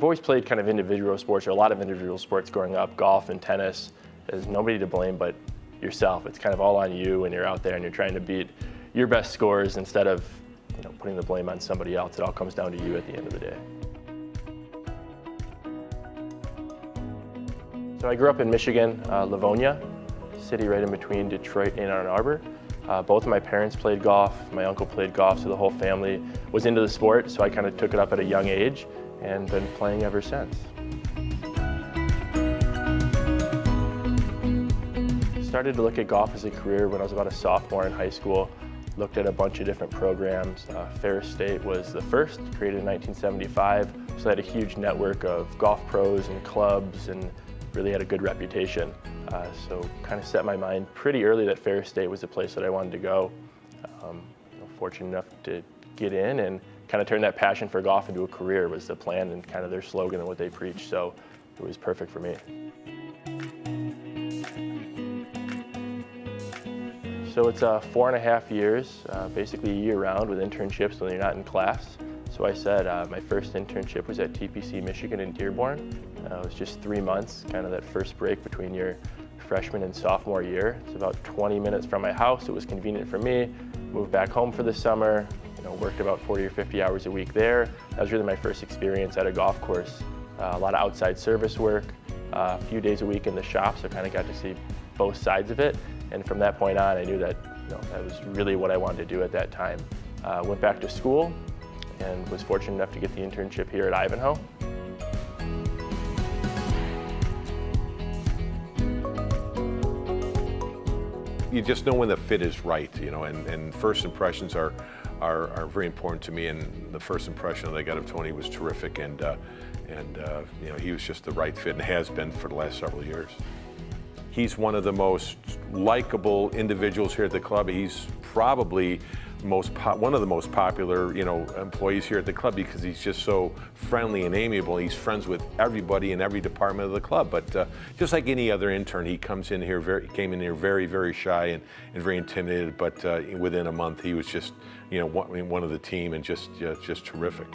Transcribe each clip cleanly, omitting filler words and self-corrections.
I've always played kind of individual sports, or a lot of individual sports growing up, golf and tennis. There's nobody to blame but yourself. It's kind of all on you, and you're out there and you're trying to beat your best scores instead of putting the blame on somebody else. It all comes down to you at the end of the day. So I grew up in Michigan, Livonia, city right in between Detroit and Ann Arbor. Both of my parents played golf. My uncle played golf, so the whole family was into the sport. So I kind of took it up at a young age and been playing ever since. Started to look at golf as a career when I was about a sophomore in high school. Looked at a bunch of different programs. Ferris State was the first, created in 1975. So I had a huge network of golf pros and clubs and really had a good reputation. So kind of set my mind pretty early that Ferris State was the place that I wanted to go. Fortunate enough to get in and kind of turn that passion for golf into a career was the plan and kind of their slogan and what they preach. So it was perfect for me. So it's 4.5 years, basically year-round with internships when you're not in class. So I said my first internship was at TPC Michigan in Dearborn. It was just 3 months, kind of that first break between your freshman and sophomore year. It's about 20 minutes from my house. It was convenient for me. Moved back home for the summer, worked about 40 or 50 hours a week there. That was really my first experience at a golf course. A lot of outside service work, a few days a week in the shop, so kind of got to see both sides of it. And from that point on, I knew that that was really what I wanted to do at that time. Went back to school and was fortunate enough to get the internship here at Ivanhoe. You just know when the fit is right, and first impressions are very important to me. And the first impression that I got of Tony was terrific, and he was just the right fit and has been for the last several years. He's one of the most likable individuals here at the club. He's probably one of the most popular, employees here at the club because he's just so friendly and amiable. He's friends with everybody in every department of the club. But just like any other intern, he came in here very, very shy and very intimidated. But within a month, he was just, one of the team and just terrific.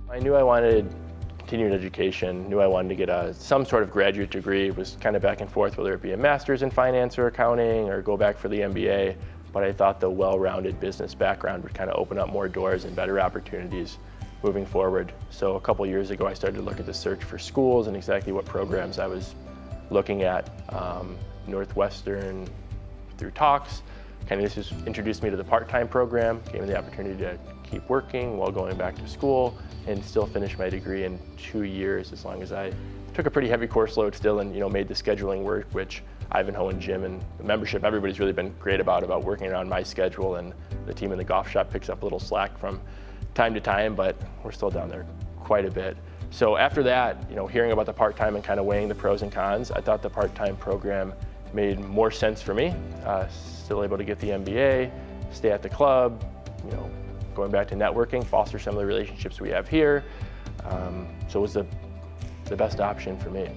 I knew I wanted continued education, knew I wanted to get some sort of graduate degree. It was kind of back and forth, whether it be a master's in finance or accounting or go back for the MBA. But I thought the well-rounded business background would kind of open up more doors and better opportunities moving forward. So a couple years ago, I started to look at the search for schools and exactly what programs I was looking at. Northwestern through talks, kind of this just introduced me to the part-time program, gave me the opportunity to keep working while going back to school and still finish my degree in 2 years, as long as I took a pretty heavy course load still and made the scheduling work, which Ivanhoe and Jim and the membership, everybody's really been great about working around my schedule, and the team in the golf shop picks up a little slack from time to time, but we're still down there quite a bit. So after that, hearing about the part-time and kind of weighing the pros and cons, I thought the part-time program made more sense for me. Still able to get the MBA, stay at the club, going back to networking, foster some of the relationships we have here. So it was the best option for me.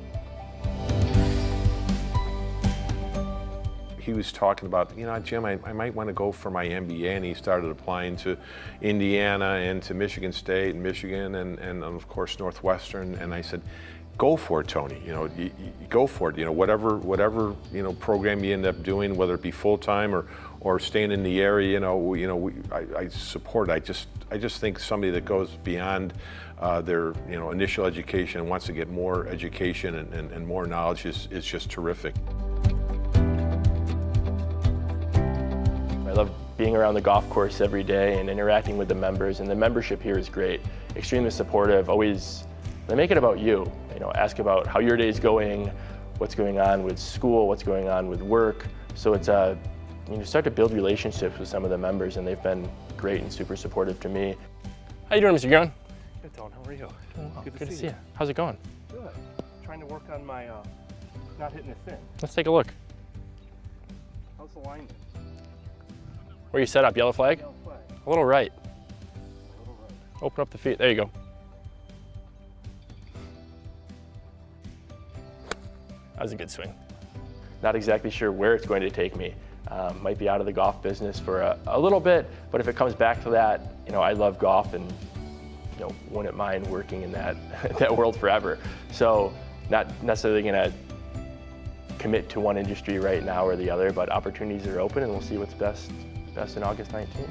He was talking about, Jim, I might want to go for my MBA, and he started applying to Indiana and to Michigan State and Michigan and of course Northwestern, and I said, go for it, Tony. You go for it. Whatever program you end up doing, whether it be full-time or staying in the area. I support it. I just think somebody that goes beyond their initial education and wants to get more education and more knowledge is just terrific. I love being around the golf course every day and interacting with the members, and the membership here is great. Extremely supportive. Always, they make it about you. Ask about how your day's going, what's going on with school, what's going on with work. So it's you start to build relationships with some of the members, and they've been great and super supportive to me. How you doing, Mr. Guerin? Good, Don. How are you? Oh, good to see you. How's it going? Good. Trying to work on my not hitting it thin. Let's take a look. How's the line? Where are you set up? Yellow flag? Yellow flag. A little right. A little right. Open up the feet. There you go. That was a good swing. Not exactly sure where it's going to take me. Might be out of the golf business for a little bit, but if it comes back to that, I love golf and wouldn't mind working in that that world forever. So not necessarily going to commit to one industry right now or the other, but opportunities are open, and we'll see what's best in August 19th.